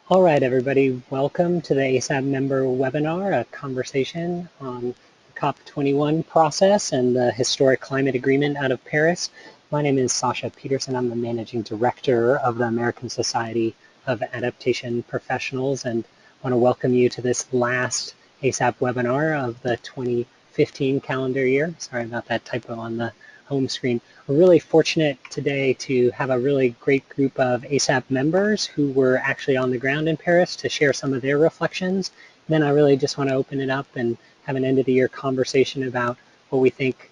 All right, everybody, welcome to the ASAP member webinar, a conversation on the COP21 process and the historic climate agreement out of Paris. My name is Sasha Peterson. I'm the managing director of the American Society of Adaptation Professionals, and I want to welcome you to this last ASAP webinar of the 2015 calendar year. Sorry about that typo on the home screen. We're really fortunate today to have a really great group of ASAP members who were actually on the ground in Paris to share some of their reflections. Then I really just want to open it up and have an end of the year conversation about what we think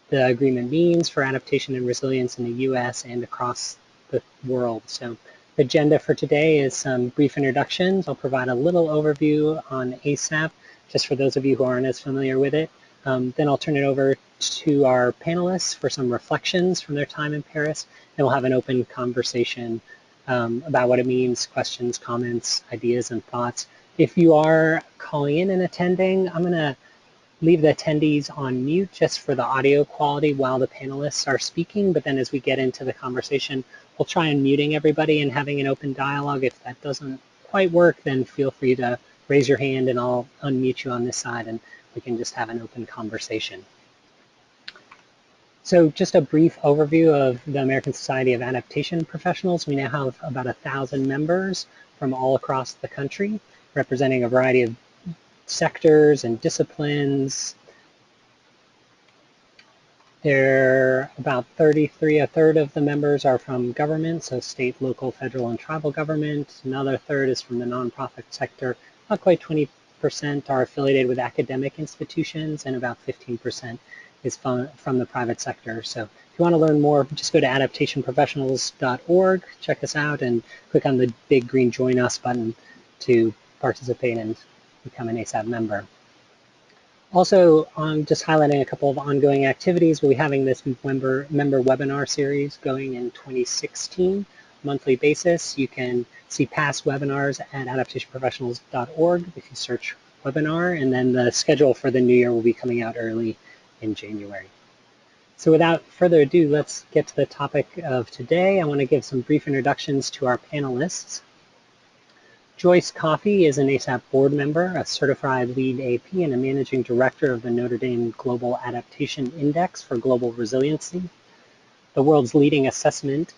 the agreement means for adaptation and resilience in the US and across the world. So the agenda for today is some brief introductions. I'll provide a little overview on ASAP, just for those of you who aren't as familiar with it. Then I'll turn it over to our panelists for some reflections from their time in Paris, and we'll have an open conversation about what it means, questions, comments, ideas, and thoughts. If you are calling in and attending, I'm going to leave the attendees on mute just for the audio quality while the panelists are speaking, but then as we get into the conversation, we'll try unmuting everybody and having an open dialogue. If that doesn't quite work, then feel free to raise your hand and I'll unmute you on this side and we can just have an open conversation. So just a brief overview of the American Society of Adaptation Professionals. We now have about 1,000 members from all across the country, representing a variety of sectors and disciplines. There are about 33, a third of the members are from government, so state, local, federal, and tribal government. Another third is from the nonprofit sector. Not quite 20% are affiliated with academic institutions, and about 15% is from the private sector. So if you want to learn more, just go to adaptationprofessionals.org, check us out, and click on the big green Join Us button to participate and become an ASAP member. Also, just highlighting a couple of ongoing activities. We'll be having this member webinar series going in 2016, monthly basis. You can see past webinars at adaptationprofessionals.org if you search webinar, and then the schedule for the new year will be coming out early in January. So without further ado, let's get to the topic of today. I want to give some brief introductions to our panelists. Joyce Coffee is an ASAP board member, a certified lead AP, and a managing director of the Notre Dame Global Adaptation Index for Global Resiliency, the world's leading assessment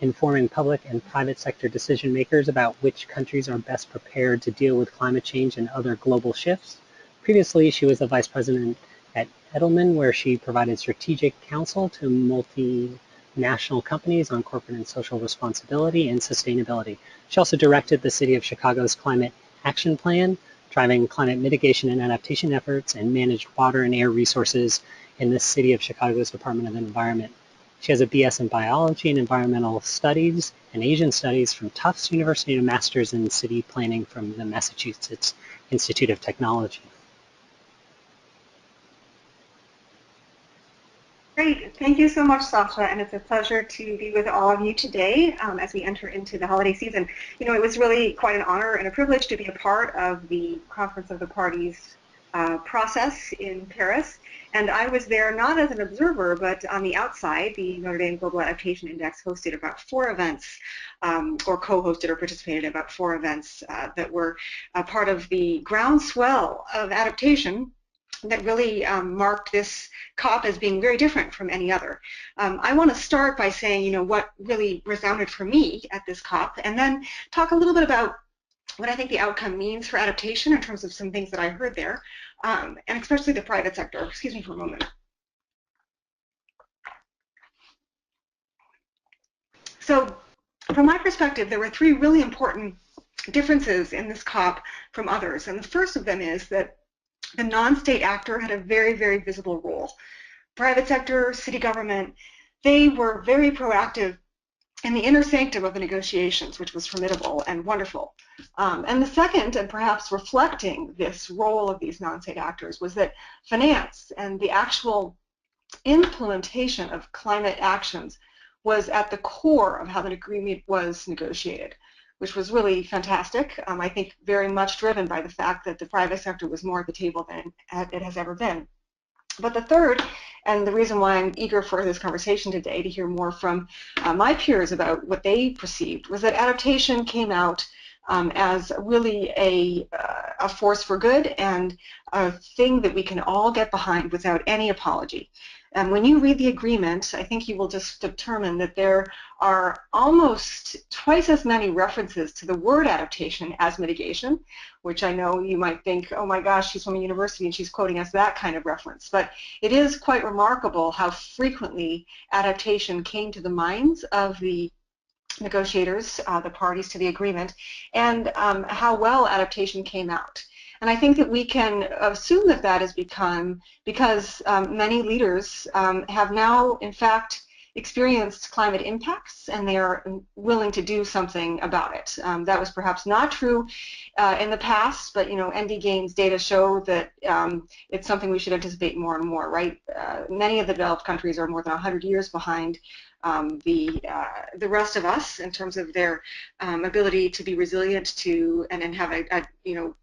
informing public and private sector decision makers about which countries are best prepared to deal with climate change and other global shifts. Previously, she was the vice president at Edelman, where she provided strategic counsel to multinational companies on corporate and social responsibility and sustainability. She also directed the City of Chicago's Climate Action Plan, driving climate mitigation and adaptation efforts, and managed water and air resources in the City of Chicago's Department of Environment. She has a BS in Biology and Environmental Studies and Asian Studies from Tufts University and a Master's in City Planning from the Massachusetts Institute of Technology. Great. Thank you so much, Sasha, and it's a pleasure to be with all of you today as we enter into the holiday season. You know, it was really quite an honor and a privilege to be a part of the Conference of the Parties process in Paris, and I was there not as an observer, but on the outside. The Notre Dame Global Adaptation Index hosted about 4 events, or co-hosted or participated in about 4 events that were part of the groundswell of adaptation that really marked this COP as being very different from any other. I want to start by saying, you know, what really resounded for me at this COP, and then talk a little bit about what I think the outcome means for adaptation in terms of some things that I heard there, and especially the private sector. Excuse me for a moment. So from my perspective, there were 3 really important differences in this COP from others, and the first of them is that the non-state actor had a very, very visible role. Private sector, city government, they were very proactive in the inner sanctum of the negotiations, which was formidable and wonderful. And the second, and perhaps reflecting this role of these non-state actors, was that finance and the actual implementation of climate actions was at the core of how the agreement was negotiated, which was really fantastic. I think very much driven by the fact that the private sector was more at the table than it has ever been. But the third, and the reason why I'm eager for this conversation today to hear more from my peers about what they perceived, was that adaptation came out as really a force for good and a thing that we can all get behind without any apology. And when you read the agreement, I think you will just determine that there are almost twice as many references to the word adaptation as mitigation, which I know you might think, oh my gosh, she's from a university and she's quoting us that kind of reference. But it is quite remarkable how frequently adaptation came to the minds of the negotiators, the parties to the agreement, and how well adaptation came out. And I think that we can assume that that has become because many leaders have now, in fact, experienced climate impacts and they are willing to do something about it. That was perhaps not true in the past, but ND Gaines data show that it's something we should anticipate more and more, right? Many of the developed countries are more than 100 years behind the rest of us in terms of their ability to be resilient to and have a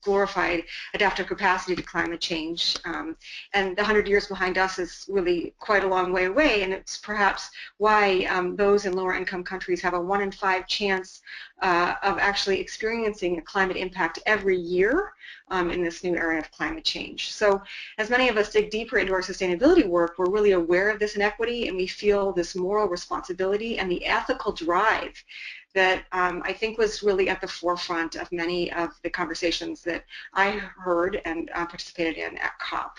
glorified adaptive capacity to climate change. And the 100 years behind us is really quite a long way away, and it's perhaps why those in lower income countries have a 1 in 5 chance of actually experiencing a climate impact every year in this new area of climate change. So as many of us dig deeper into our sustainability work, we're really aware of this inequity and we feel this moral responsibility and the ethical drive that I think was really at the forefront of many of the conversations that I heard and participated in at COP.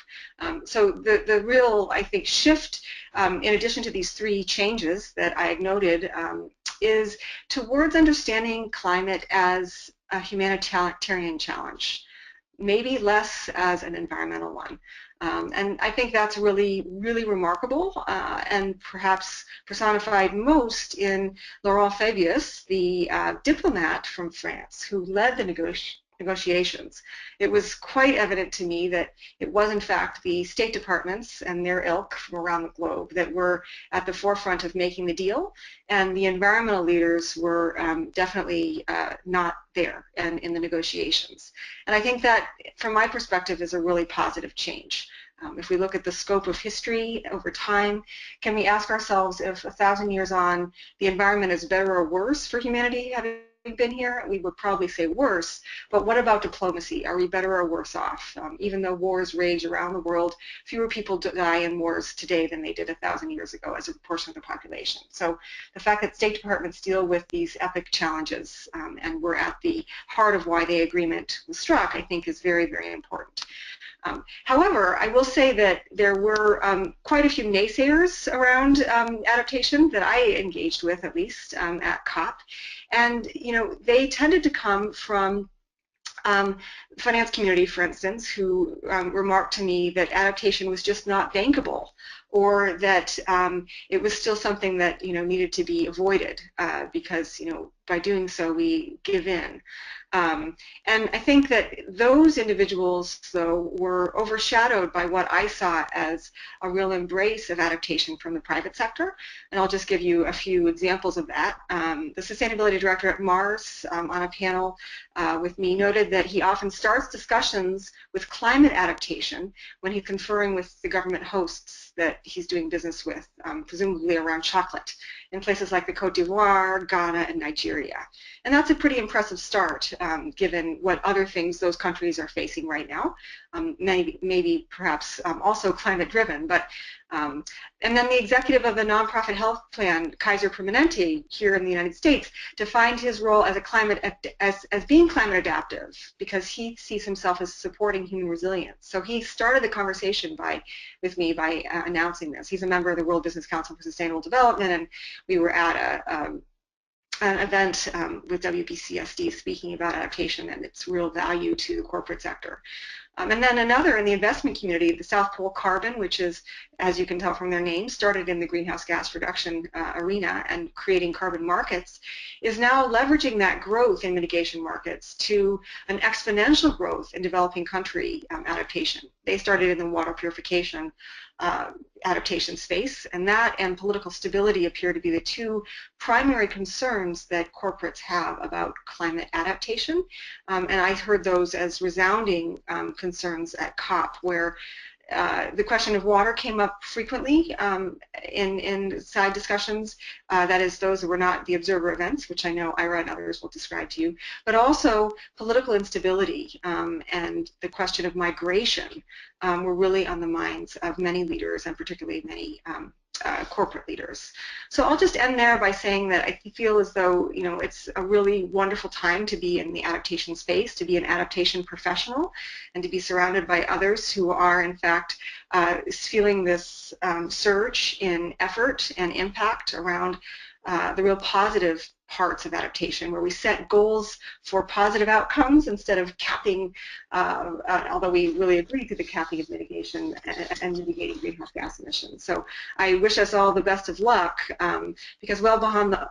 So the real, I think, shift, in addition to these 3 changes that I noted, is towards understanding climate as a humanitarian challenge, maybe less as an environmental one. And I think that's really, really remarkable and perhaps personified most in Laurent Fabius, the diplomat from France who led the negotiations. It was quite evident to me that it was in fact the State Departments and their ilk from around the globe that were at the forefront of making the deal, and the environmental leaders were definitely not there and in the negotiations. And I think that, from my perspective, is a really positive change. If we look at the scope of history over time, can we ask ourselves if 1,000 years on the environment is better or worse for humanity having been here? We would probably say worse, but what about diplomacy? Are we better or worse off? Even though wars rage around the world, fewer people die in wars today than they did 1,000 years ago as a proportion of the population. So the fact that State Departments deal with these epic challenges and we're at the heart of why the agreement was struck, I think is very, very important. However, I will say that there were quite a few naysayers around adaptation that I engaged with, at least at COP, and they tended to come from finance community, for instance, who remarked to me that adaptation was just not bankable, or that it was still something that needed to be avoided because by doing so we give in. And I think that those individuals, though, were overshadowed by what I saw as a real embrace of adaptation from the private sector. And I'll just give you a few examples of that. The sustainability director at Mars on a panel with me noted that he often starts discussions with climate adaptation when he's conferring with the government hosts that he's doing business with, presumably around chocolate, in places like the Côte d'Ivoire, Ghana, and Nigeria. And that's a pretty impressive start, given what other things those countries are facing right now, maybe perhaps also climate-driven. But and then the executive of the nonprofit health plan, Kaiser Permanente, here in the United States, defined his role as as being climate adaptive because he sees himself as supporting human resilience. So he started the conversation with me by announcing this. He's a member of the World Business Council for Sustainable Development, and we were at an event with WBCSD speaking about adaptation and its real value to the corporate sector. And then another in the investment community, the South Pole Carbon, which is, as you can tell from their name, started in the greenhouse gas reduction arena and creating carbon markets, is now leveraging that growth in mitigation markets to an exponential growth in developing country adaptation. They started in the water purification adaptation space, and that and political stability appear to be the 2 primary concerns that corporates have about climate adaptation. And I heard those as resounding concerns at COP, where the question of water came up frequently in side discussions, that is those who were not the observer events, which I know Ira and others will describe to you, but also political instability and the question of migration were really on the minds of many leaders, and particularly many corporate leaders. So I'll just end there by saying that I feel as though, you know, it's a really wonderful time to be in the adaptation space, to be an adaptation professional, and to be surrounded by others who are, in fact, feeling this surge in effort and impact around the real positive parts of adaptation, where we set goals for positive outcomes instead of capping, although we really agree to the capping of mitigation and mitigating greenhouse gas emissions. So I wish us all the best of luck, because well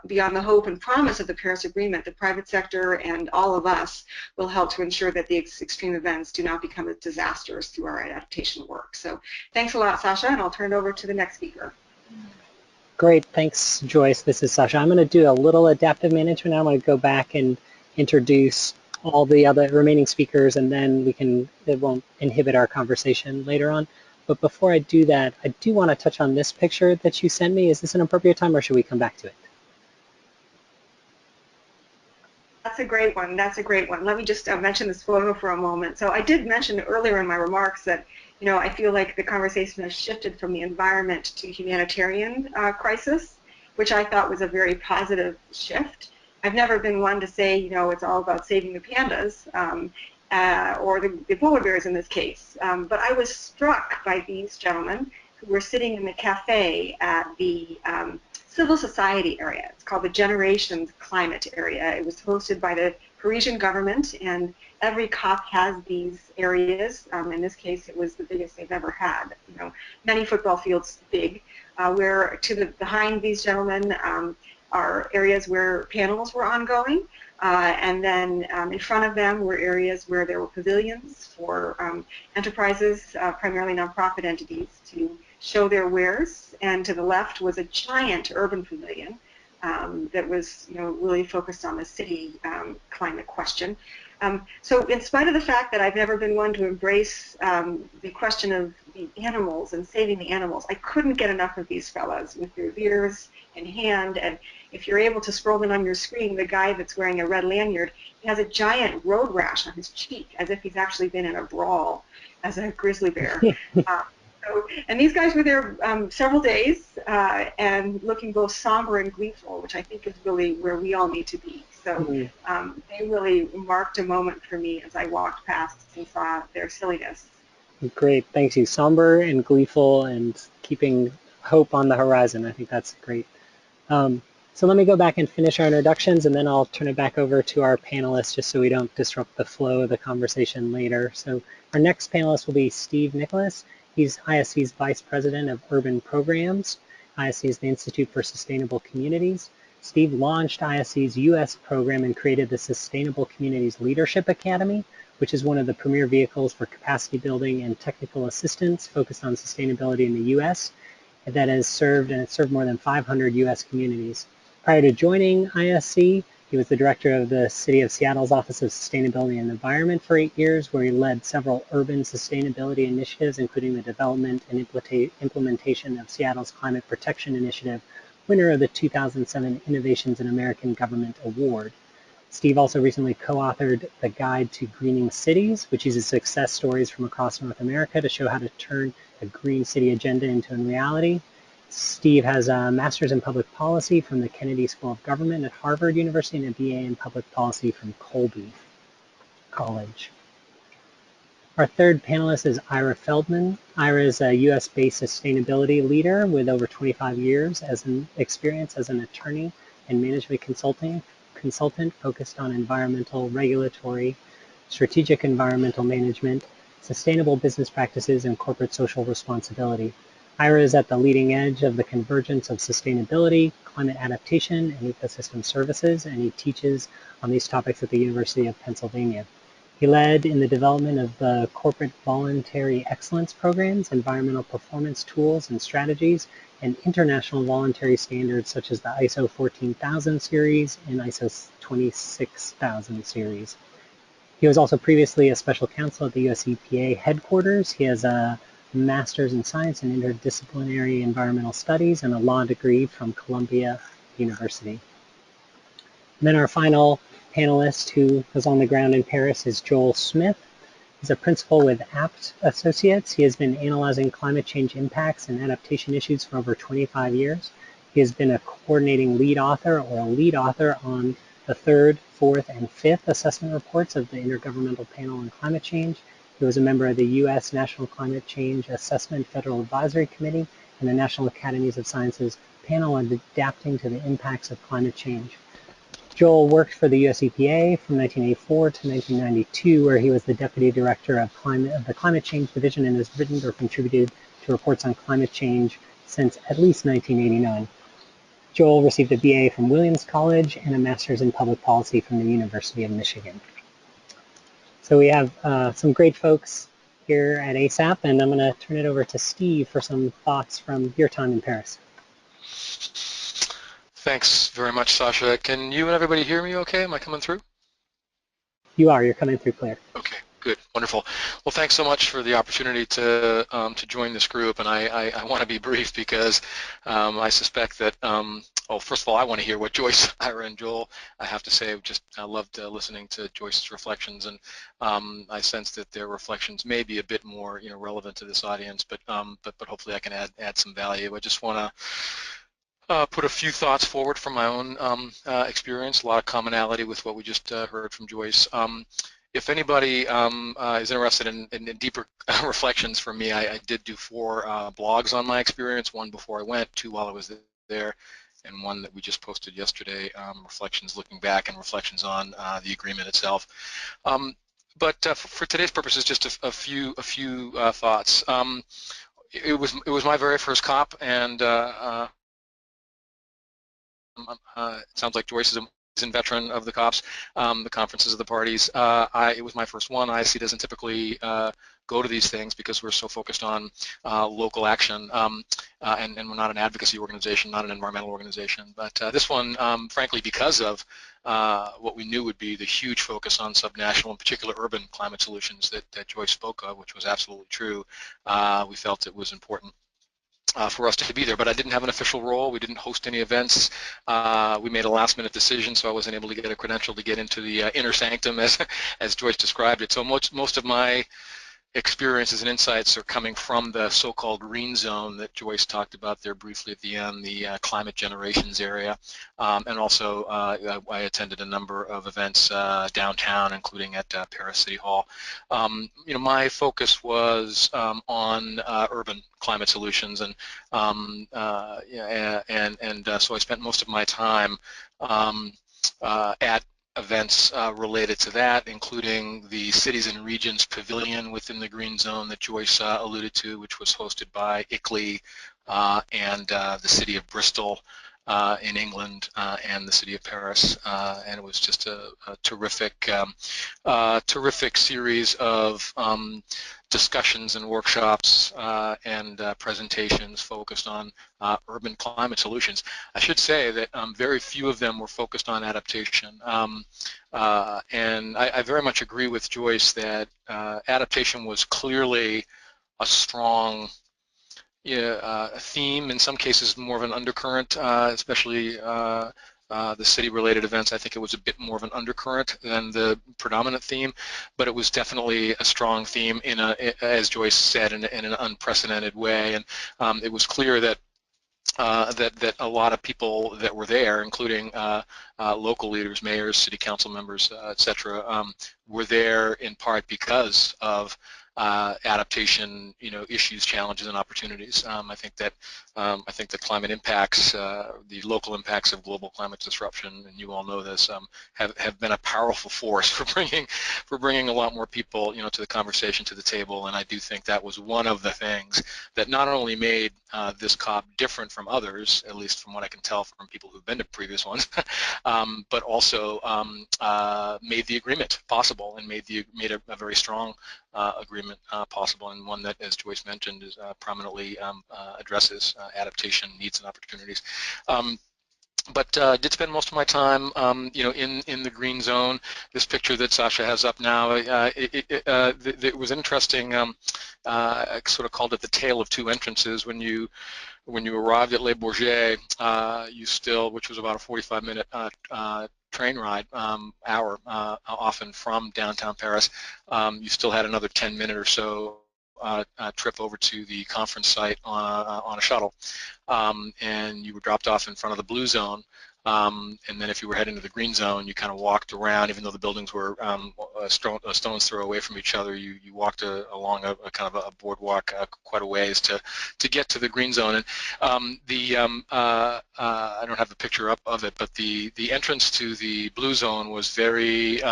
beyond the hope and promise of the Paris Agreement, the private sector and all of us will help to ensure that the extreme events do not become disasters through our adaptation work. So thanks a lot, Sasha, and I'll turn it over to the next speaker. Great, thanks, Joyce. This is Sasha. I'm going to do a little adaptive management. I'm going to go back and introduce all the other remaining speakers, and then it won't inhibit our conversation later on. But before I do that, I do want to touch on this picture that you sent me. Is this an appropriate time, or should we come back to it? That's a great one. That's a great one. Let me just mention this photo for a moment. So I did mention earlier in my remarks that, you know, I feel like the conversation has shifted from the environment to humanitarian crisis, which I thought was a very positive shift. I've never been one to say, you know, it's all about saving the pandas or the polar bears in this case. But I was struck by these gentlemen who were sitting in the cafe at the civil society area. It's called the Generations Climate Area. It was hosted by the Parisian government, and every COP has these areas. In this case, it was the biggest they've ever had. You know, many football fields big. Where behind these gentlemen are areas where panels were ongoing, and then in front of them were areas where there were pavilions for enterprises, primarily nonprofit entities, to show their wares, and to the left was a giant urban pavilion that was, you know, really focused on the city climate question. So in spite of the fact that I've never been one to embrace the question of the animals and saving the animals, I couldn't get enough of these fellas with their beers in hand. And if you're able to scroll in on your screen, the guy that's wearing a red lanyard, he has a giant road rash on his cheek, as if he's actually been in a brawl as a grizzly bear. And these guys were there several days and looking both somber and gleeful, which I think is really where we all need to be. So they really marked a moment for me as I walked past and saw their silliness. Great, thank you. Somber and gleeful and keeping hope on the horizon. I think that's great. So let me go back and finish our introductions, and then I'll turn it back over to our panelists just so we don't disrupt the flow of the conversation later. So our next panelist will be Steve Nicholas. He's ISC's Vice President of Urban Programs. ISC is the Institute for Sustainable Communities. Steve launched ISC's U.S. program and created the Sustainable Communities Leadership Academy, which is one of the premier vehicles for capacity building and technical assistance focused on sustainability in the U.S. that has served more than 500 U.S. communities. Prior to joining ISC, he was the director of the City of Seattle's Office of Sustainability and Environment for 8 years, where he led several urban sustainability initiatives, including the development and implementation of Seattle's Climate Protection Initiative, winner of the 2007 Innovations in American Government Award. Steve also recently co-authored The Guide to Greening Cities, which uses success stories from across North America to show how to turn a green city agenda into a reality. Steve has a master's in public policy from the Kennedy School of Government at Harvard University and a BA in public policy from Colby College. Our third panelist is Ira Feldman. Ira is a US-based sustainability leader with over 25 years experience as an attorney and management consultant focused on environmental, regulatory, strategic environmental management, sustainable business practices, and corporate social responsibility. Ira is at the leading edge of the convergence of sustainability, climate adaptation, and ecosystem services, and he teaches on these topics at the University of Pennsylvania. He led in the development of the corporate voluntary excellence programs, environmental performance tools and strategies, and international voluntary standards such as the ISO 14000 series and ISO 26000 series. He was also previously a special counsel at the US EPA headquarters. He has a a master's in science and interdisciplinary environmental studies, and a law degree from Columbia University. And then our final panelist who was on the ground in Paris is Joel Smith. He's a principal with APT Associates. He has been analyzing climate change impacts and adaptation issues for over 25 years. He has been a coordinating lead author or a lead author on the third, fourth, and fifth assessment reports of the Intergovernmental Panel on Climate Change. He was a member of the U.S. National Climate Change Assessment Federal Advisory Committee and the National Academies of Sciences Panel on Adapting to the Impacts of Climate Change. Joel worked for the US EPA from 1984 to 1992, where he was the Deputy Director of the Climate Change Division and has written or contributed to reports on climate change since at least 1989. Joel received a BA from Williams College and a Master's in Public Policy from the University of Michigan. So we have some great folks here at ASAP, and I'm going to turn it over to Steve for some thoughts from your time in Paris. Thanks very much, Sasha. Can you and everybody hear me okay? Am I coming through? You're coming through clear. Okay, good, wonderful. Well, thanks so much for the opportunity to join this group, and I want to be brief because I suspect that, well, first of all, I want to hear what Joyce, Ira, and Joel I have to say. I loved listening to Joyce's reflections, and I sense that their reflections may be a bit more, relevant to this audience, but hopefully I can add some value. I just want to put a few thoughts forward from my own experience, a lot of commonality with what we just heard from Joyce. If anybody is interested in deeper reflections from me, I did do 4 blogs on my experience, one before I went, 2 while I was there, and one that we just posted yesterday, reflections looking back and reflections on the agreement itself. But for today's purposes, just a few thoughts. It was my very first COP, and it sounds like Joyce is a veteran of the COPs, the conferences of the parties. It was my first one. ISC doesn't typically go to these things because we're so focused on local action, and we're not an advocacy organization, not an environmental organization. But this one, frankly, because of what we knew would be the huge focus on subnational, in particular urban climate solutions that Joyce spoke of, which was absolutely true, we felt it was important for us to be there. But I didn't have an official role. We didn't host any events. We made a last-minute decision, so I wasn't able to get a credential to get into the inner sanctum, as Joyce described it. So most of my experiences and insights are coming from the so-called green zone that Joyce talked about there briefly at the end, the climate generations area, and also I attended a number of events downtown, including at Paris City Hall. My focus was on urban climate solutions, and so I spent most of my time at events related to that, including the Cities and Regions Pavilion within the Green Zone that Joyce alluded to, which was hosted by ICLEI and the City of Bristol in England and the City of Paris, and it was just a terrific series of discussions and workshops and presentations focused on urban climate solutions. I should say that very few of them were focused on adaptation, and I very much agree with Joyce that adaptation was clearly a strong theme, in some cases more of an undercurrent, especially the city-related events. I think it was a bit more of an undercurrent than the predominant theme, but it was definitely a strong theme as Joyce said, in an unprecedented way. And it was clear that that a lot of people that were there, including local leaders, mayors, city council members, etc., were there in part because of adaptation, issues, challenges, and opportunities. I think that climate impacts, the local impacts of global climate disruption, and you all know this, have been a powerful force for bringing a lot more people, to the conversation, to the table. And I do think that was one of the things that not only made this COP different from others, at least from what I can tell from people who've been to previous ones, but also made the agreement possible and made a very strong agreement possible, and one that, as Joyce mentioned, is prominently addresses adaptation needs and opportunities. but did spend most of my time, in the green zone. This picture that Sasha has up now, it was interesting. I sort of called it the tale of two entrances. When you arrived at Le Bourget, you still, which was about a 45-minute train ride, hour often from downtown Paris, you still had another 10-minute or so trip over to the conference site on a shuttle, and you were dropped off in front of the blue zone. And then if you were heading to the green zone, you kind of walked around, even though the buildings were a stone's throw away from each other. You walked along a kind of a boardwalk quite a ways to get to the green zone. And I don't have the picture up of it, but the entrance to the blue zone was very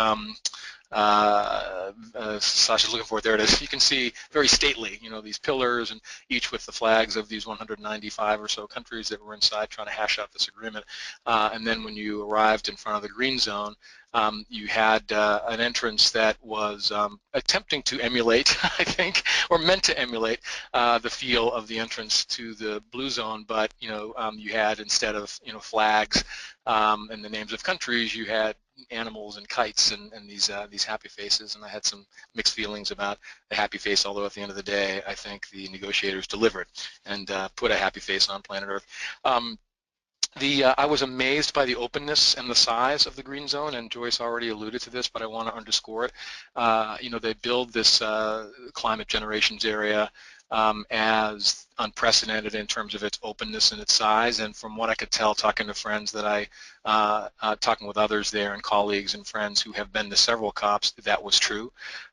Sasha's looking for it. There it is. You can see very stately, these pillars, and each with the flags of these 195 or so countries that were inside trying to hash out this agreement. And then when you arrived in front of the green zone, you had an entrance that was attempting to emulate, I think, or meant to emulate the feel of the entrance to the blue zone, but you had, instead of flags and the names of countries, you had animals and kites and these happy faces, and I had some mixed feelings about the happy face, although at the end of the day I think the negotiators delivered and put a happy face on planet Earth. I was amazed by the openness and the size of the green zone, and Joyce already alluded to this, but I want to underscore it. They build this climate generations area as unprecedented in terms of its openness and its size, and from what I could tell talking to friends that talking with others there and colleagues and friends who have been to several COPs, that was true.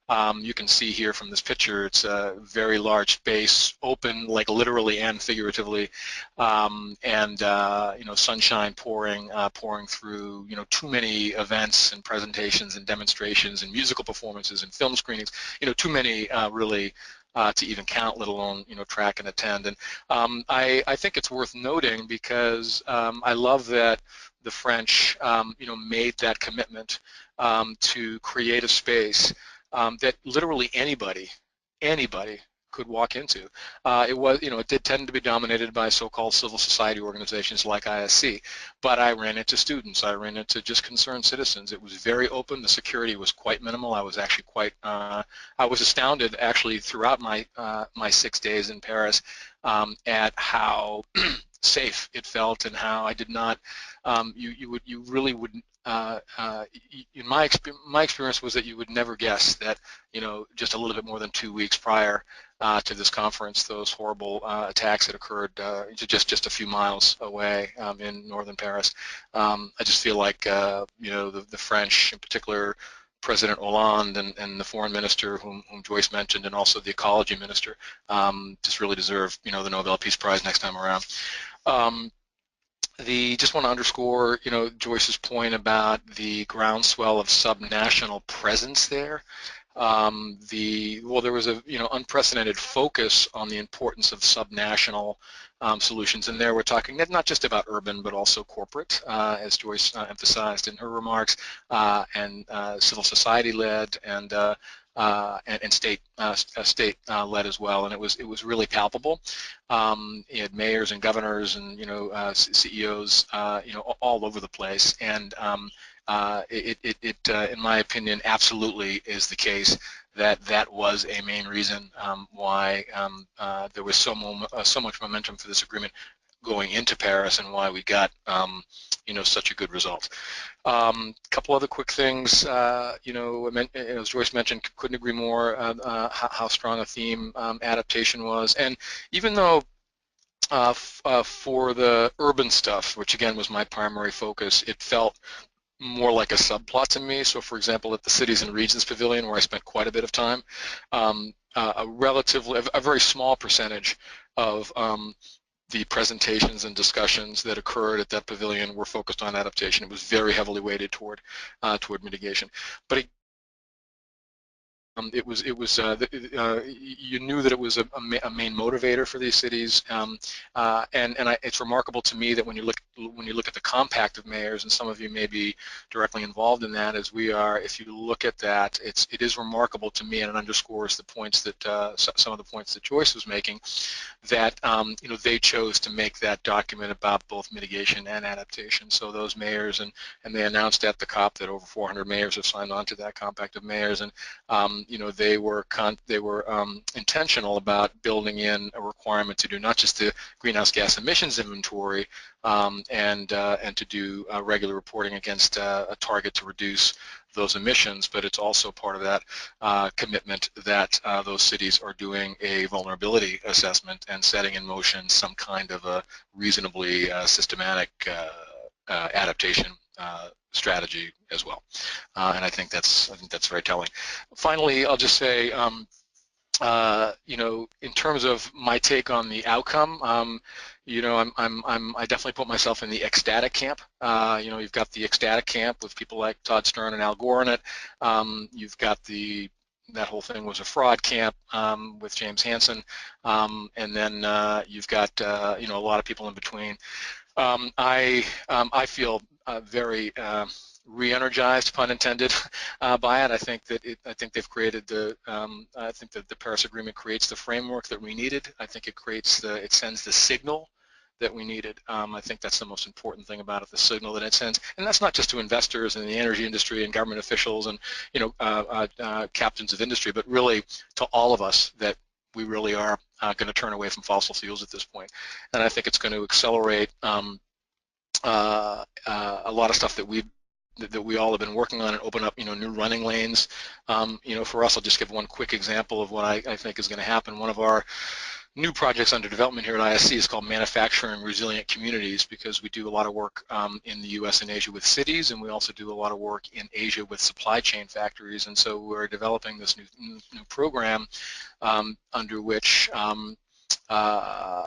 You can see here from this picture, it's a very large space, open, like literally and figuratively, and sunshine pouring through. Too many events and presentations and demonstrations and musical performances and film screenings. Too many really to even count, let alone track and attend. And I think it's worth noting because I love that the French made that commitment to create a space that literally anybody could walk into. It did tend to be dominated by so-called civil society organizations like ISC, but I ran into students, I ran into just concerned citizens. It was very open. The security was quite minimal. I was actually I was astounded actually throughout my 6 days in Paris at how safe it felt, and how I did not, you really wouldn't, in my experience was that you would never guess that, just a little bit more than 2 weeks prior to this conference, those horrible attacks had occurred just a few miles away in northern Paris. I just feel like, the French, in particular, President Hollande and the foreign minister whom Joyce mentioned, and also the ecology minister, just really deserve, the Nobel Peace Prize next time around. Just want to underscore, Joyce's point about the groundswell of subnational presence there. There was a unprecedented focus on the importance of subnational solutions, and there we're talking not just about urban but also corporate, as Joyce emphasized in her remarks, and civil society led and state led as well, and it was really palpable. You had mayors and governors and CEOs all over the place, and in my opinion, absolutely is the case that was a main reason why there was so much momentum for this agreement going into Paris, and why we got such a good result. Couple other quick things, as Joyce mentioned, couldn't agree more how strong a theme adaptation was. And even though for the urban stuff, which again was my primary focus, it felt more like a subplot to me. So for example, at the Cities and Regions Pavilion, where I spent quite a bit of time, a very small percentage of the presentations and discussions that occurred at that pavilion were focused on adaptation. It was very heavily weighted toward mitigation. But you knew that it was a main motivator for these cities, it's remarkable to me that when you look at the compact of mayors, and some of you may be directly involved in that as we are, if you look at that, it is remarkable to me, and it underscores the points that some of the points that Joyce was making, that they chose to make that document about both mitigation and adaptation. So those mayors, and they announced at the COP that over 400 mayors have signed on to that compact of mayors, and they were intentional about building in a requirement to do not just the greenhouse gas emissions inventory and to do regular reporting against a target to reduce those emissions, but it's also part of that commitment that those cities are doing a vulnerability assessment and setting in motion some kind of a reasonably systematic adaptation strategy as well, and I think that's very telling. Finally, I'll just say, in terms of my take on the outcome, I definitely put myself in the ecstatic camp. You've got the ecstatic camp with people like Todd Stern and Al Gore in it. You've got that whole thing was a fraud camp with James Hansen, and then you've got a lot of people in between. I feel very re-energized, pun intended, by it. I think they've created I think that the Paris Agreement creates the framework that we needed. I think it sends the signal that we needed. I think that's the most important thing about it, the signal that it sends, and that's not just to investors in the energy industry and government officials and captains of industry, but really to all of us that we really are going to turn away from fossil fuels at this point. And I think it's going to accelerate a lot of stuff that we all have been working on and open up new running lanes. For us, I'll just give one quick example of what I think is going to happen. One of our new projects under development here at ISC is called Manufacturing Resilient Communities, because we do a lot of work in the US and Asia with cities, and we also do a lot of work in Asia with supply chain factories. And so we're developing this new program under which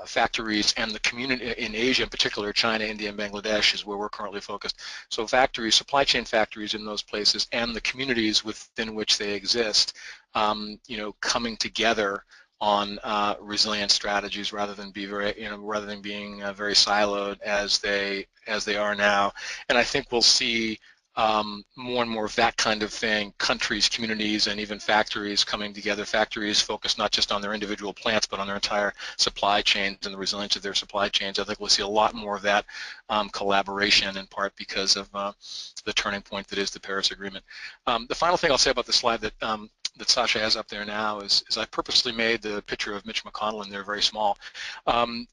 factories and the community in Asia in particular, China, India, and Bangladesh is where we're currently focused. So factories, supply chain factories in those places, and the communities within which they exist, coming together on resilient strategies rather than being very siloed as they are now. And I think we'll see more and more of that kind of thing, countries, communities, and even factories coming together. Factories focus not just on their individual plants, but on their entire supply chains and the resilience of their supply chains. I think we'll see a lot more of that collaboration, in part because of the turning point that is the Paris Agreement. The final thing I'll say about the slide that Sasha has up there now is I purposely made the picture of Mitch McConnell in there very small.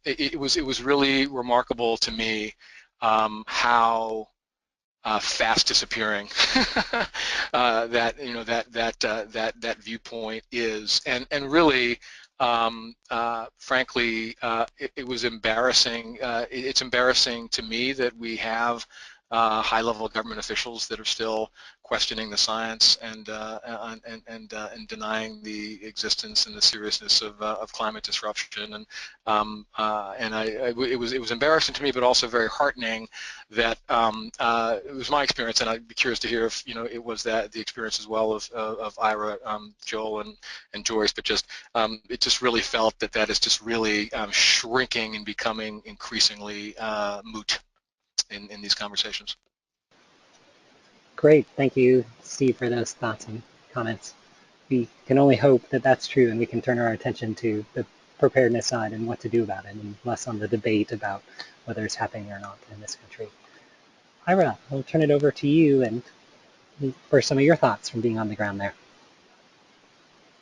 It was really remarkable to me how fast disappearing that viewpoint is, and really, frankly, it was embarrassing. It's embarrassing to me that we have high-level government officials that are still questioning the science and denying the existence and the seriousness of climate disruption. And it was embarrassing to me, but also very heartening that it was my experience, and I'd be curious to hear if it was the experience as well of Ira, Joel, and Joyce. But it just really felt that is just really shrinking and becoming increasingly moot in these conversations. Great, thank you, Steve, for those thoughts and comments. We can only hope that that's true, and we can turn our attention to the preparedness side and what to do about it, and less on the debate about whether it's happening or not in this country. Ira, I'll turn it over to you and for some of your thoughts from being on the ground there.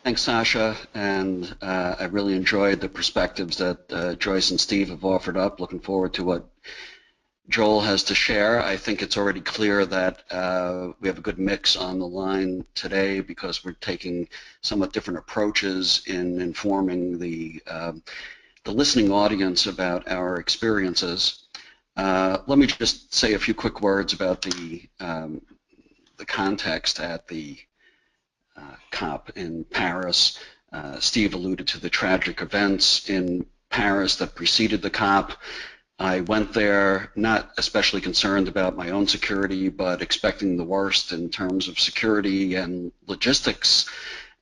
Thanks, Sasha, and I really enjoyed the perspectives that Joyce and Steve have offered up. Looking forward to what Joel has to share. I think it's already clear that we have a good mix on the line today, because we're taking somewhat different approaches in informing the listening audience about our experiences. Let me just say a few quick words about the context at the COP in Paris. Steve alluded to the tragic events in Paris that preceded the COP. I went there not especially concerned about my own security, but expecting the worst in terms of security and logistics.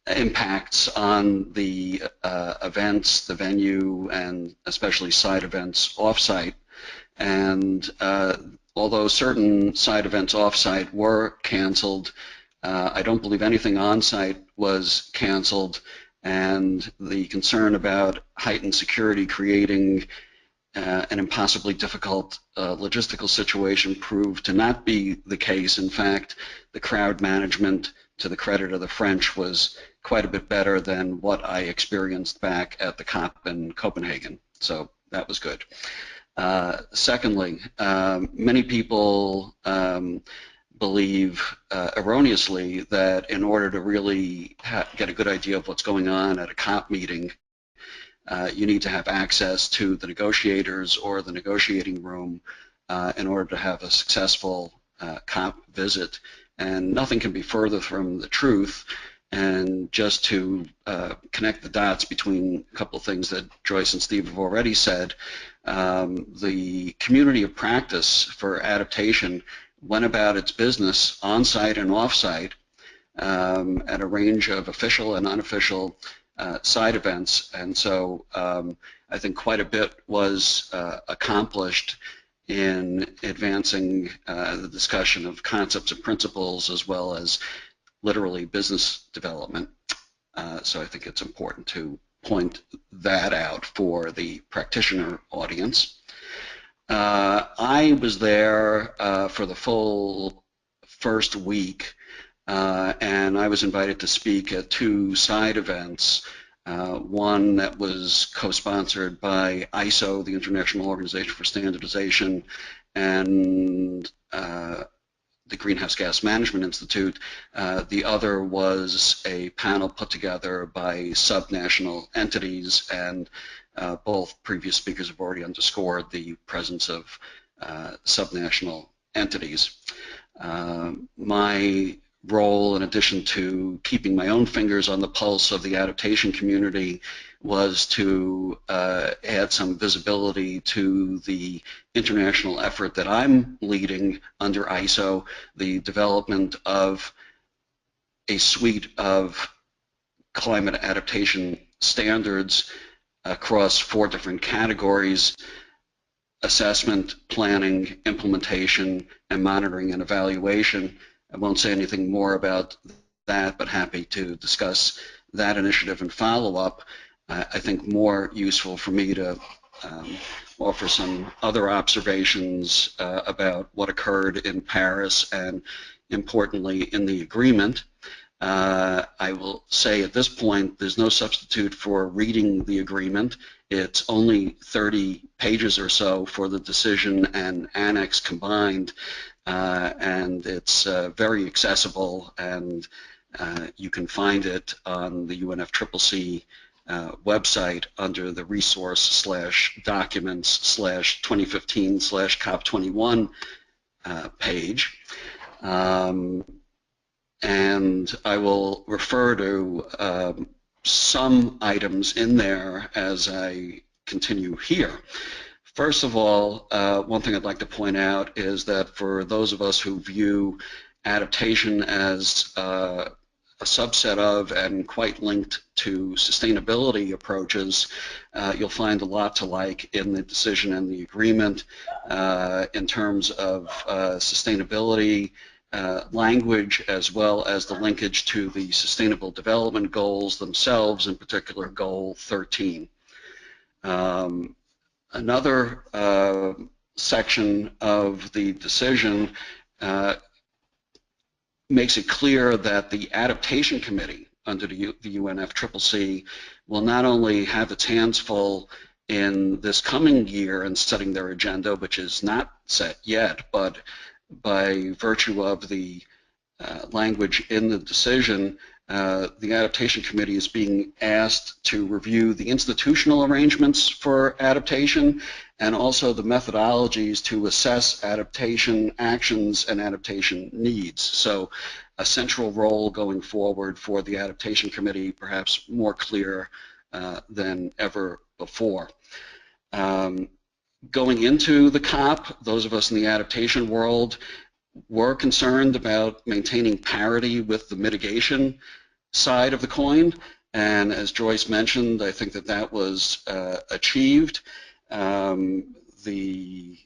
impacts on the events, the venue, and especially side events off-site. And although certain side events off-site were canceled, I don't believe anything on-site was canceled, and the concern about heightened security creating an impossibly difficult logistical situation proved to not be the case. In fact, the crowd management, to the credit of the French, was quite a bit better than what I experienced back at the COP in Copenhagen. So that was good. Secondly, many people believe erroneously that in order to really get a good idea of what's going on at a COP meeting, you need to have access to the negotiators or the negotiating room in order to have a successful COP visit. And nothing can be further from the truth. And just to connect the dots between a couple of things that Joyce and Steve have already said, the community of practice for adaptation went about its business on-site and off-site at a range of official and unofficial side events, and so I think quite a bit was accomplished in advancing the discussion of concepts and principles as well as literally business development. So I think it's important to point that out for the practitioner audience. I was there for the full first week, and I was invited to speak at two side events, one that was co-sponsored by ISO, the International Organization for Standardization, and the Greenhouse Gas Management Institute. The other was a panel put together by subnational entities, and both previous speakers have already underscored the presence of subnational entities. My role, in addition to keeping my own fingers on the pulse of the adaptation community, was to add some visibility to the international effort that I'm leading under ISO, the development of a suite of climate adaptation standards across 4 different categories: assessment, planning, implementation, and monitoring and evaluation. I won't say anything more about that, but happy to discuss that initiative and follow-up. I think more useful for me to offer some other observations about what occurred in Paris and, importantly, in the agreement. I will say at this point there's no substitute for reading the agreement. It's only 30 pages or so for the decision and annex combined, and it's very accessible, and you can find it on the UNFCCC website under the resource/documents/2015/COP21 page. And I will refer to some items in there as I continue here. First of all, one thing I'd like to point out is that for those of us who view adaptation as a subset of and quite linked to sustainability approaches, you'll find a lot to like in the decision and the agreement in terms of sustainability language, as well as the linkage to the Sustainable Development Goals themselves, in particular Goal 13. Another section of the decision makes it clear that the Adaptation Committee under the UNFCCC will not only have its hands full in this coming year in setting their agenda, which is not set yet, but by virtue of the language in the decision, the Adaptation Committee is being asked to review the institutional arrangements for adaptation and also the methodologies to assess adaptation actions and adaptation needs. So a central role going forward for the Adaptation Committee, perhaps more clear than ever before. Going into the COP, those of us in the adaptation world were concerned about maintaining parity with the mitigation side of the coin, and as Joyce mentioned, I think that that was achieved. The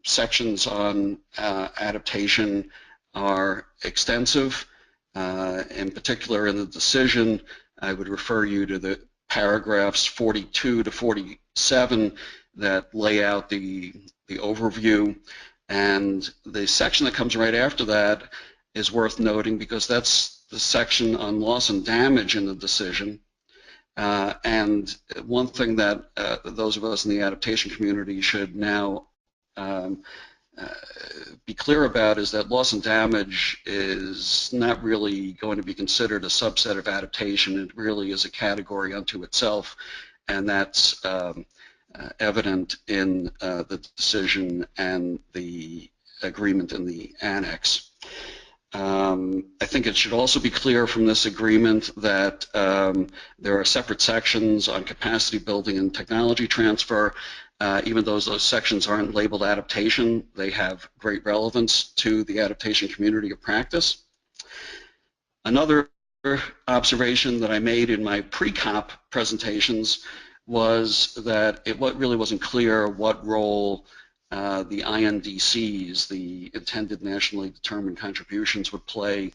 sections on adaptation are extensive. In particular, in the decision, I would refer you to the paragraphs 42 to 47 that lay out the overview, and the section that comes right after that is worth noting because that's the section on loss and damage in the decision. And one thing that those of us in the adaptation community should now be clear about is that loss and damage is not really going to be considered a subset of adaptation. It really is a category unto itself, and that's evident in the decision and the agreement in the annex. I think it should also be clear from this agreement that there are separate sections on capacity building and technology transfer. Even though those sections aren't labeled adaptation, they have great relevance to the adaptation community of practice. Another observation that I made in my pre-COP presentations was that it really wasn't clear what role the INDCs, the intended nationally determined contributions, would play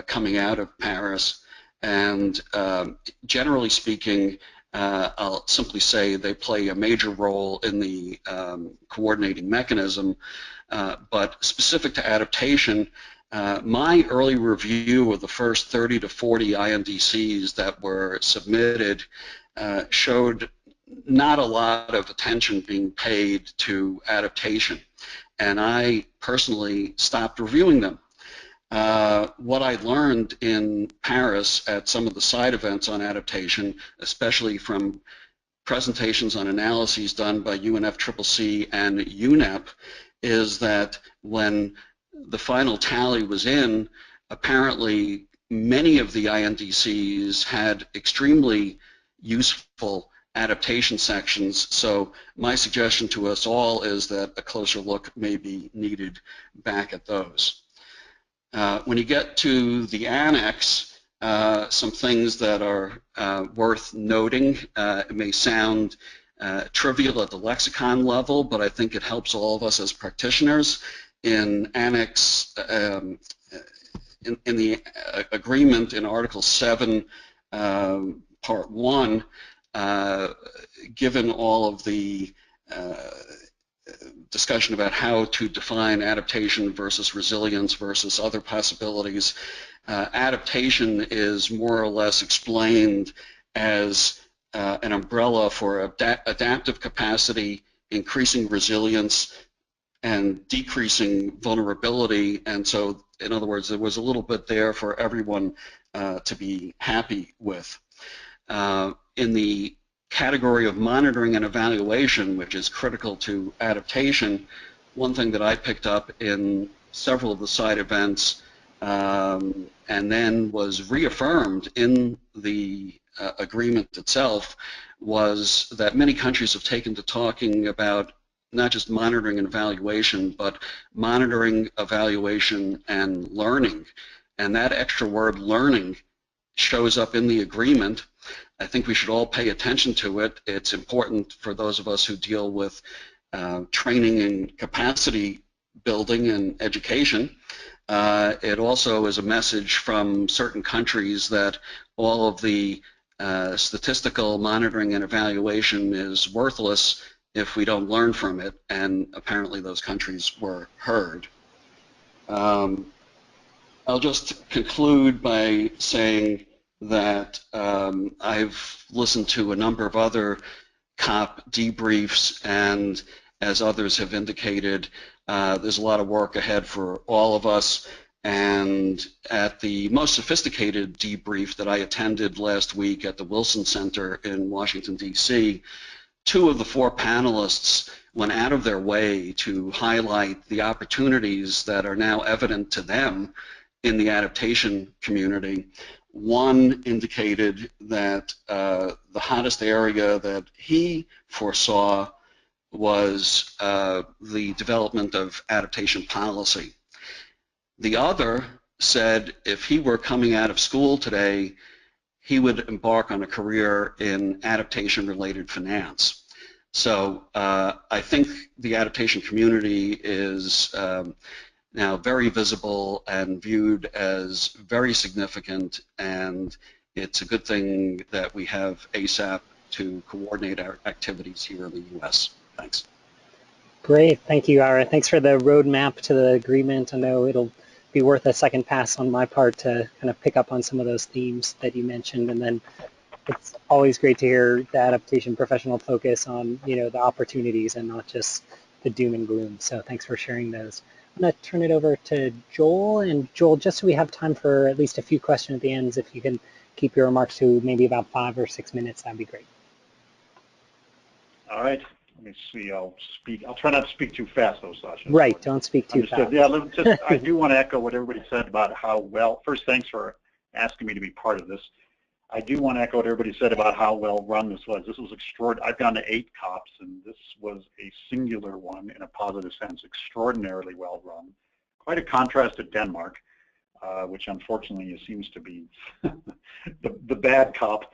coming out of Paris. And generally speaking, I'll simply say they play a major role in the coordinating mechanism, but specific to adaptation, my early review of the first 30 to 40 INDCs that were submitted showed not a lot of attention being paid to adaptation, and I personally stopped reviewing them. What I learned in Paris at some of the side events on adaptation, especially from presentations on analyses done by UNFCCC and UNEP, is that when the final tally was in, apparently many of the INDCs had extremely useful adaptation sections. So my suggestion to us all is that a closer look may be needed back at those. When you get to the annex, some things that are worth noting. It may sound trivial at the lexicon level, but I think it helps all of us as practitioners. In annex, in the agreement in Article 7, Part 1, given all of the discussion about how to define adaptation versus resilience versus other possibilities, adaptation is more or less explained as an umbrella for adaptive capacity, increasing resilience, and decreasing vulnerability. And so, in other words, there was a little bit there for everyone to be happy with. In the category of monitoring and evaluation, which is critical to adaptation, one thing that I picked up in several of the side events and then was reaffirmed in the agreement itself was that many countries have taken to talking about not just monitoring and evaluation, but monitoring, evaluation, and learning. And that extra word learning shows up in the agreement. I think we should all pay attention to it. It's important for those of us who deal with training and capacity building and education. It also is a message from certain countries that all of the statistical monitoring and evaluation is worthless if we don't learn from it, and apparently those countries were heard. I'll just conclude by saying that I've listened to a number of other COP debriefs, and as others have indicated, there's a lot of work ahead for all of us. And at the most sophisticated debrief that I attended last week at the Wilson Center in Washington, D.C., 2 of the 4 panelists went out of their way to highlight the opportunities that are now evident to them in the adaptation community. One indicated that the hottest area that he foresaw was the development of adaptation policy. The other said if he were coming out of school today, he would embark on a career in adaptation-related finance. So I think the adaptation community is now very visible and viewed as very significant, and it's a good thing that we have ASAP to coordinate our activities here in the U.S. Thanks. Great, thank you, Ira. Thanks for the roadmap to the agreement. I know it'll be worth a second pass on my part to kind of pick up on some of those themes that you mentioned, and then it's always great to hear the adaptation professional focus on, you know, the opportunities and not just the doom and gloom. So thanks for sharing those. I'm going to turn it over to Joel. And Joel, just so we have time for at least a few questions at the end, if you can keep your remarks to maybe about 5 or 6 minutes, that'd be great. All right. Let me see. I'll try not to speak too fast, though, Sasha. Right. Don't speak too fast. Yeah. I do want to echo what everybody said about how well. First, thanks for asking me to be part of this. I do want to echo what everybody said about how well run this was. This was extraordinary. I've gone to 8 COPs, and this was a singular one in a positive sense, extraordinarily well run. Quite a contrast to Denmark, which unfortunately seems to be the bad COP.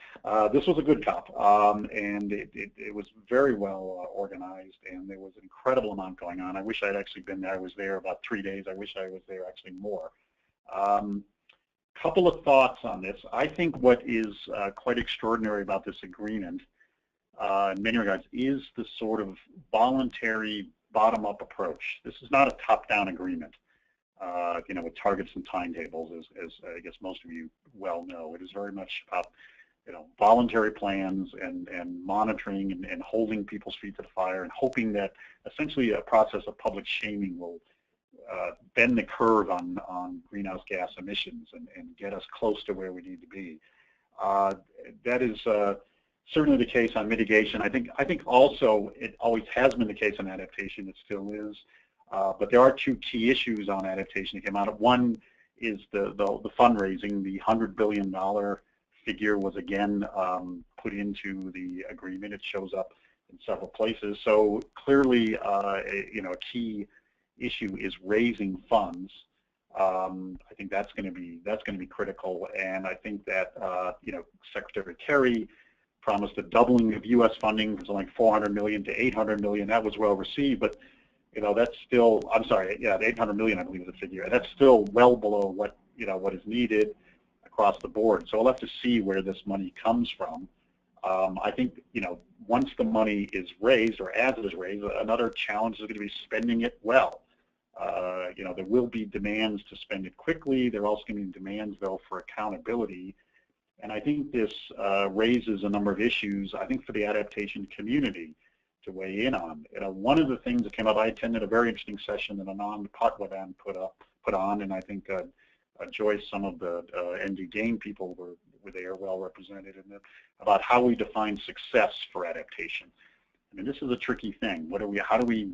This was a good COP, and it was very well organized, and there was an incredible amount going on. I wish I'd actually been there. I was there about 3 days. I wish I was there actually more. Couple of thoughts on this. I think what is quite extraordinary about this agreement in many regards is the sort of voluntary bottom-up approach. This is not a top-down agreement, you know, with targets and timetables, as I guess most of you well know. It is very much about, you know, voluntary plans and monitoring and holding people's feet to the fire and hoping that essentially a process of public shaming will bend the curve on greenhouse gas emissions and get us close to where we need to be. That is certainly the case on mitigation. I think also it always has been the case on adaptation. It still is. But there are 2 key issues on adaptation that came out of. One is the fundraising. The $100 billion figure was again put into the agreement. It shows up in several places. So clearly, you know, a key issue is raising funds. I think that's going to be critical, and I think that you know, Secretary Kerry promised a doubling of U.S. funding from like $400 million to $800 million. That was well received, but you know, that's still, I'm sorry, yeah, the $800 million I believe is the figure, and that's still well below what, you know, what is needed across the board. So we'll have to see where this money comes from. I think, you know, once the money is raised, or as it is raised, another challenge is going to be spending it well. You know, there will be demands to spend it quickly. There are also going to be demands, though, for accountability. And I think this raises a number of issues, I think, for the adaptation community to weigh in on. You know, one of the things that came up, I attended a very interesting session that Anand Patwardhan put on, and I think Joyce, some of the ND Gain people were there, well represented in it, about how we define success for adaptation. I mean, this is a tricky thing. What are we? How do we?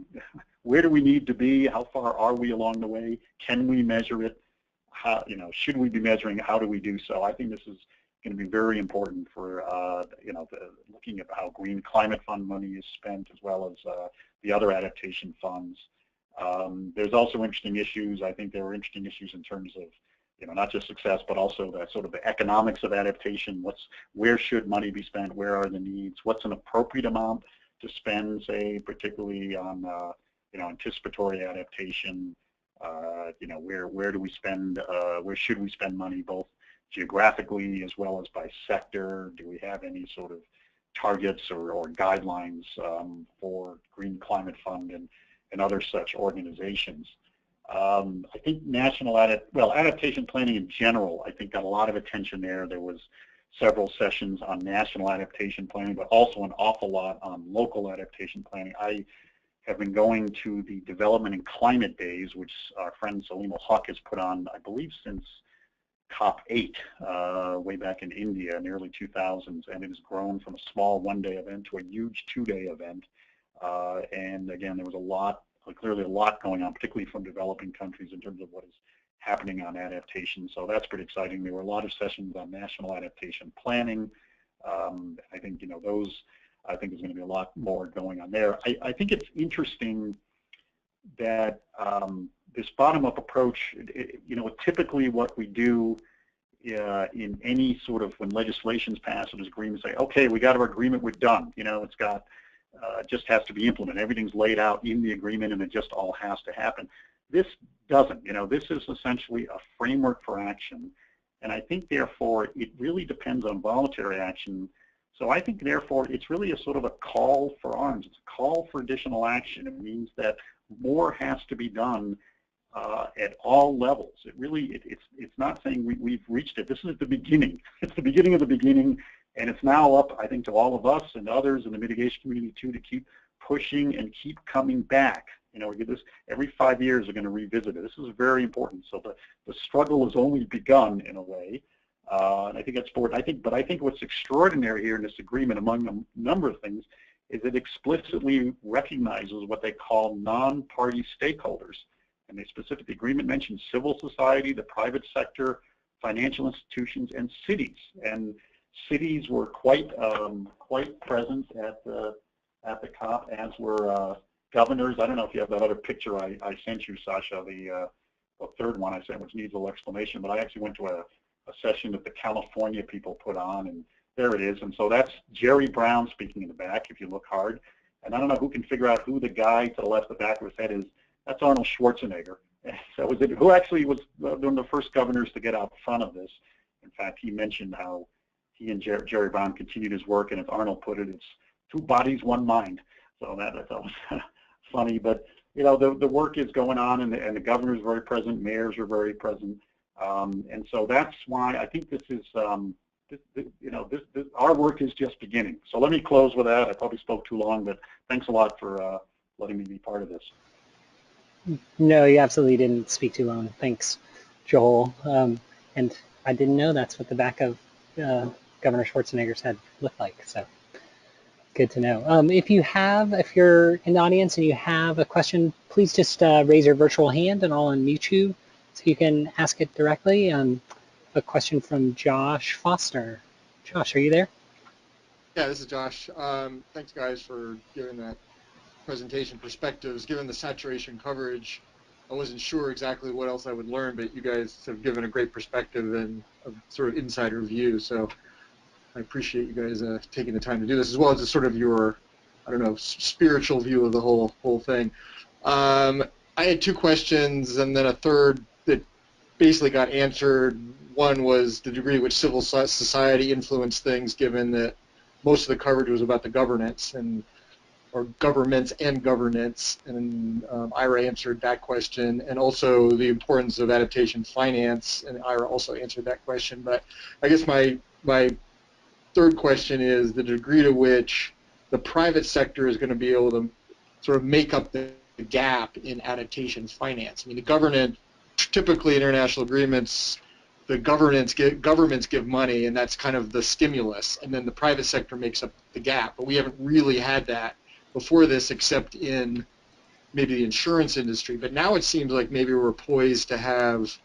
Where do we need to be? How far are we along the way? Can we measure it? How, you know, should we be measuring? How do we do so? I think this is going to be very important for you know, looking at how Green Climate Fund money is spent, as well as the other adaptation funds. There's also interesting issues. I think there are interesting issues in terms of, you know, not just success, but also the sort of the economics of adaptation. Where should money be spent? Where are the needs? What's an appropriate amount to spend, say, particularly on you know, anticipatory adaptation? You know, where do we spend? Where should we spend money, both geographically as well as by sector? Do we have any sort of targets or guidelines for Green Climate Fund and other such organizations? I think adaptation planning in general, I think, got a lot of attention there. There was several sessions on national adaptation planning, but also an awful lot on local adaptation planning. I have been going to the Development and Climate Days, which our friend Salima Huq has put on, I believe, since COP8, way back in India in the early 2000s, and it has grown from a small one-day event to a huge 2-day event. And again, there was clearly a lot going on, particularly from developing countries in terms of what is happening on adaptation. So that's pretty exciting. There were a lot of sessions on national adaptation planning. I think, you know, I think there's going to be a lot more going on there. I think it's interesting that this bottom-up approach, typically what we do in any sort of, when legislation's passed or there's agreements, say, okay, we got our agreement, we're done. It's got, just has to be implemented. Everything's laid out in the agreement and it just all has to happen. This doesn't. This is essentially a framework for action. And I think, therefore, it really depends on voluntary action. So I think, therefore, it's really a sort of a call for arms. It's a call for additional action. It means that more has to be done at all levels. It's not saying we've reached it. This is the beginning. It's the beginning of the beginning, and it's now up, I think, to all of us and others in the mitigation community too, to keep pushing and keep coming back. We get this every 5 years. We're going to revisit it. This is very important. So the struggle has only begun in a way, and I think that's important. But I think what's extraordinary here in this agreement, among a number of things, is it explicitly recognizes what they call non-party stakeholders. And the specific agreement mentions civil society, the private sector, financial institutions, and cities. And cities were quite present at the COP, as were governors. I don't know if you have that other picture I sent you, Sasha, the third one I sent, which needs a little explanation. But I actually went to a session that the California people put on, and there it is. And so that's Jerry Brown speaking in the back, if you look hard. And I don't know who can figure out who the guy to the left, the back of his head is. That's Arnold Schwarzenegger. So who actually was one of the first governors to get out front of this. In fact, he mentioned how he and Jerry Brown continued his work, and as Arnold put it, it's two bodies, one mind. So that's always funny. But the work is going on, and the governors are very present, mayors are very present, and so that's why I think this is our work is just beginning. So let me close with that. I probably spoke too long, but thanks a lot for letting me be part of this. No, you absolutely didn't speak too long. Thanks, Joel. And I didn't know that's what the back of Governor Schwarzenegger's head looked like. So good to know. If you're in the audience and you have a question, please just raise your virtual hand and I'll unmute you so you can ask it directly. A question from Josh Foster. Josh, are you there? Yeah, this is Josh. Thanks, guys, for giving that presentation perspectives. Given the saturation coverage, I wasn't sure exactly what else I would learn, but you guys have given a great perspective and a sort of insider view. So I appreciate you guys taking the time to do this, as well as a sort of your, I don't know, spiritual view of the whole thing. I had two questions and then a third that basically got answered. One was the degree to which civil society influenced things, given that most of the coverage was about the governance or governments and governance, and Ira answered that question, and also the importance of adaptation finance, and Ira also answered that question. But I guess my third question is the degree to which the private sector is going to be able to sort of make up the gap in adaptation finance. I mean, the government, typically international agreements, the governments give money, and that's kind of the stimulus, and then the private sector makes up the gap. But we haven't really had that before this, except in maybe the insurance industry. But now it seems like maybe we're poised to have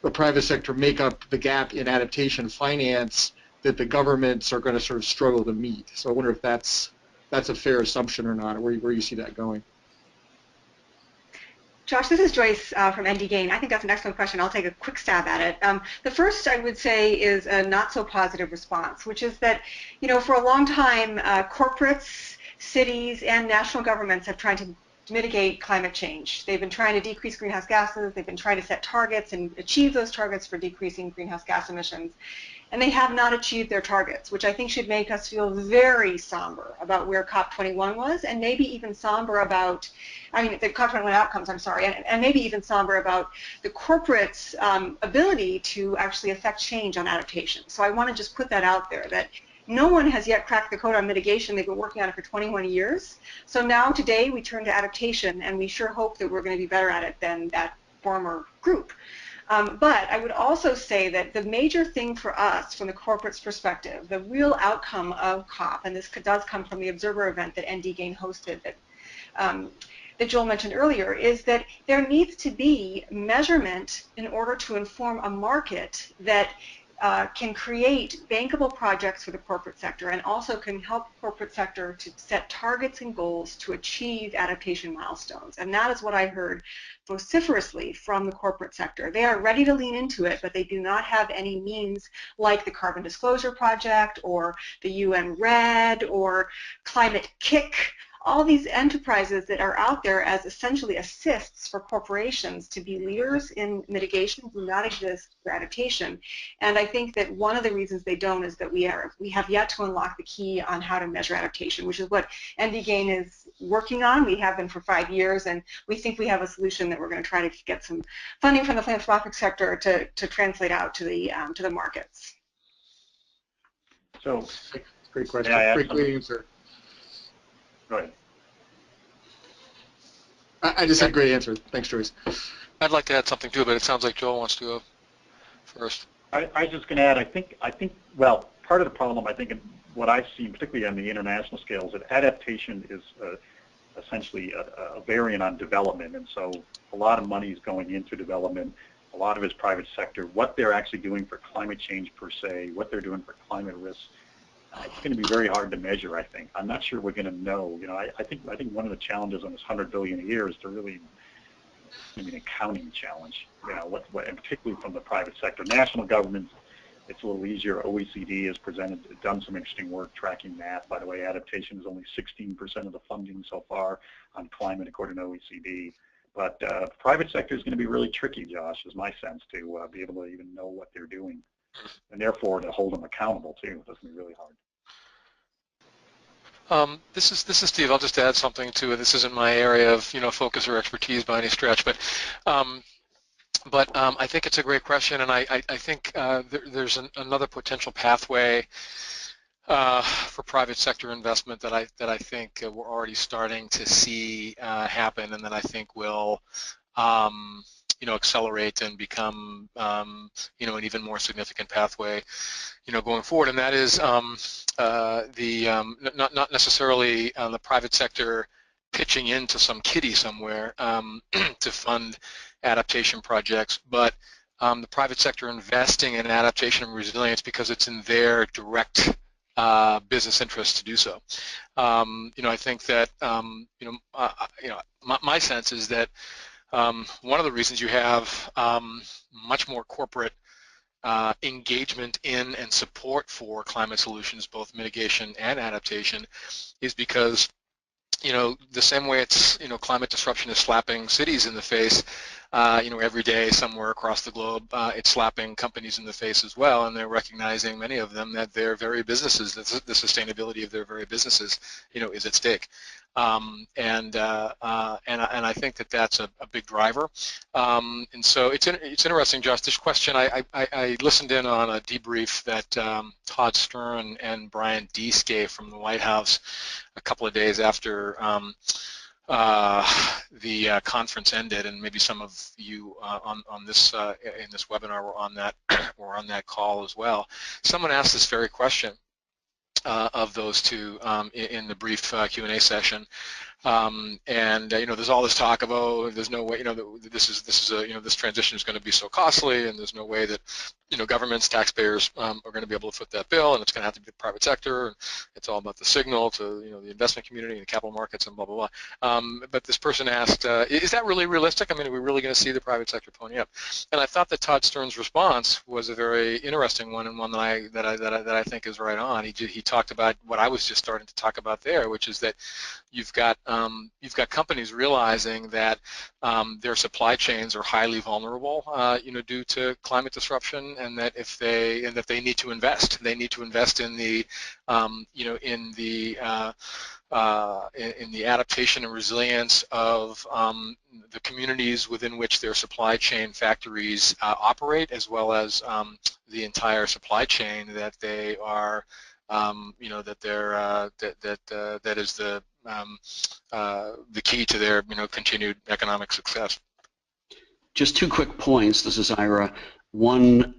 the private sector make up the gap in adaptation finance that the governments are going to sort of struggle to meet. So I wonder if that's a fair assumption or not, or where you see that going. Josh, this is Joyce from ND Gain. I think that's an excellent question. I'll take a quick stab at it. The first, I would say, is a not so positive response, which is that, for a long time, corporates, cities, and national governments have tried to mitigate climate change. They've been trying to decrease greenhouse gases. They've been trying to set targets and achieve those targets for decreasing greenhouse gas emissions. And they have not achieved their targets, which I think should make us feel very somber about where COP21 was, and maybe even somber about, the COP21 outcomes, I'm sorry, and maybe even somber about the corporate's ability to actually affect change on adaptation. So I want to just put that out there, that no one has yet cracked the code on mitigation. They've been working on it for 21 years. So now today we turn to adaptation, and we sure hope that we're going to be better at it than that former group. But I would also say that the major thing for us from the corporate's perspective, the real outcome of COP, and this does come from the observer event that ND Gain hosted that Joel mentioned earlier, is that there needs to be measurement in order to inform a market that can create bankable projects for the corporate sector and also can help corporate sector to set targets and goals to achieve adaptation milestones. And that is what I heard vociferously from the corporate sector. They are ready to lean into it, but they do not have any means like the Carbon Disclosure Project or the UN RED or Climate Kick. All these enterprises that are out there as essentially assists for corporations to be leaders in mitigation do not exist for adaptation. And I think that one of the reasons they don't is that we have yet to unlock the key on how to measure adaptation, which is what NDGAIN is working on. We have been for 5 years, and we think we have a solution that we're going to try to get some funding from the philanthropic sector to translate out to the markets. So, Great question. Great answer. Go ahead. I just said great answer. Thanks, Joyce. I'd like to add something too, but it sounds like Joel wants to go first. I was just going to add, I think, well, part of the problem, I think, what I've seen, particularly on the international scale, is that adaptation is essentially a variant on development, and so a lot of money is going into development. A lot of it is private sector. What they're actually doing for climate change per se, what they're doing for climate risks, it's going to be very hard to measure, I think. I'm not sure we're going to know. You know, I think one of the challenges on this $100 billion a year is to really, an accounting challenge. You know, and particularly from the private sector. National governments, it's a little easier. OECD has done some interesting work tracking that. By the way, adaptation is only 16% of the funding so far on climate, according to OECD. But private sector is going to be really tricky, Josh, is my sense, to be able to even know what they're doing. And therefore, to hold them accountable, too. That's going to be really hard. This is Steve. I'll just add something to it. This isn't my area of focus or expertise by any stretch, but I think it's a great question, and I think there's another potential pathway for private sector investment that I think we're already starting to see happen, and that I think will accelerate and become an even more significant pathway going forward, and that is not necessarily the private sector pitching into some kitty somewhere to fund adaptation projects, but the private sector investing in adaptation and resilience because it's in their direct business interest to do so. I think that my sense is that one of the reasons you have much more corporate engagement in and support for climate solutions, both mitigation and adaptation, is because the same way it's climate disruption is slapping cities in the face every day somewhere across the globe, it's slapping companies in the face as well, and they're recognizing, many of them, that their very businesses, the sustainability of their very businesses is at stake. And I think that that's a big driver. And so it's interesting, Josh, this question. I listened in on a debrief that Todd Stern and Brian Deese gave from the White House a couple of days after the conference ended, and maybe some of you on this in this webinar were on that call as well. Someone asked this very question of those two in the brief Q&A session. There's all this talk of, oh, there's no way, this transition is going to be so costly, and there's no way that, governments, taxpayers are going to be able to foot that bill, and it's going to have to be the private sector, and it's all about the signal to, the investment community and the capital markets and blah, blah, blah. But this person asked, is that really realistic? I mean, are we really going to see the private sector pony up? And I thought that Todd Stern's response was a very interesting one, and one that I think is right on. He talked about what I was just starting to talk about there, which is that you've got companies realizing that their supply chains are highly vulnerable, due to climate disruption, and that they need to invest. They need to invest in the, in the adaptation and resilience of the communities within which their supply chain factories operate, as well as the entire supply chain that they are. That is the key to their continued economic success. Just 2 quick points. This is Ira. One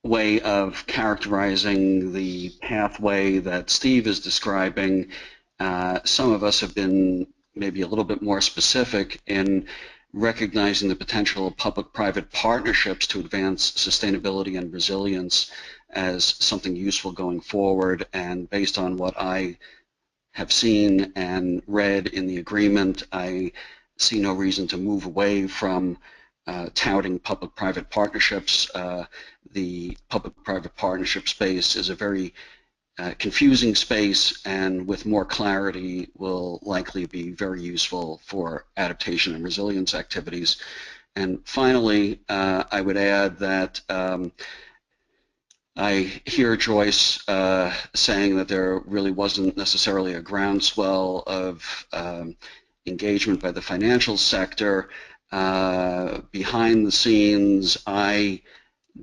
way of characterizing the pathway that Steve is describing, some of us have been maybe a little bit more specific in recognizing the potential of public-private partnerships to advance sustainability and resilience as something useful going forward. And based on what I have seen and read in the agreement, I see no reason to move away from touting public-private partnerships. The public-private partnership space is a very confusing space, and with more clarity will likely be very useful for adaptation and resilience activities. And finally, I would add that I hear Joyce saying that there really wasn't necessarily a groundswell of engagement by the financial sector. Behind the scenes, I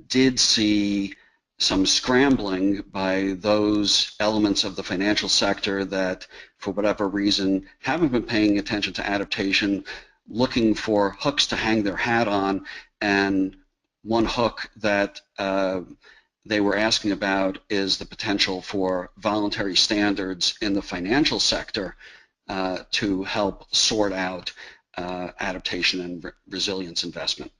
did see some scrambling by those elements of the financial sector that, for whatever reason, haven't been paying attention to adaptation, looking for hooks to hang their hat on. And one hook that they were asking about is the potential for voluntary standards in the financial sector to help sort out adaptation and resilience investment.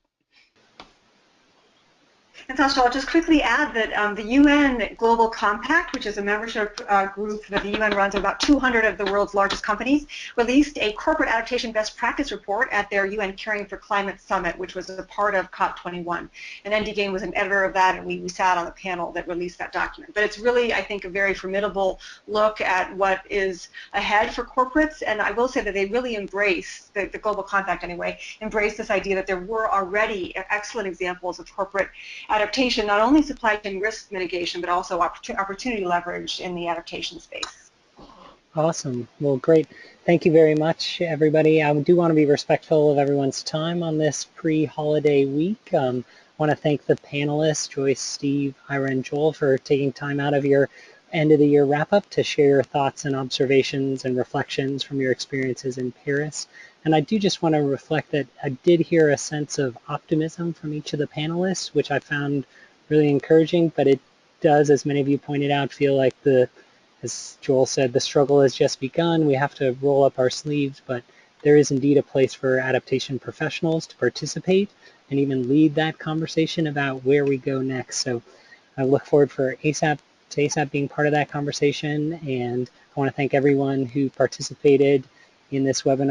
And Sasha, I'll just quickly add that the UN Global Compact, which is a membership group that the UN runs of about 200 of the world's largest companies, released a corporate adaptation best practice report at their UN Caring for Climate Summit, which was a part of COP21. And Andy Gain was an editor of that, and we sat on the panel that released that document. But it's really, I think, a very formidable look at what is ahead for corporates. And I will say that they really embrace, the Global Compact anyway, embrace this idea that there were already excellent examples of corporate adaptation, not only supply chain risk mitigation, but also opportunity leverage in the adaptation space. Awesome. Well, great. Thank you very much, everybody. I do want to be respectful of everyone's time on this pre-holiday week. I want to thank the panelists, Joyce, Steve, Ira, and Joel, for taking time out of your end of the year wrap-up to share your thoughts and observations and reflections from your experiences in Paris. And I do just want to reflect that I did hear a sense of optimism from each of the panelists, which I found really encouraging, but it does, as many of you pointed out, feel like as Joel said, the struggle has just begun. We have to roll up our sleeves, but there is indeed a place for adaptation professionals to participate and even lead that conversation about where we go next. So I look forward for ASAP being part of that conversation, and I want to thank everyone who participated in this webinar.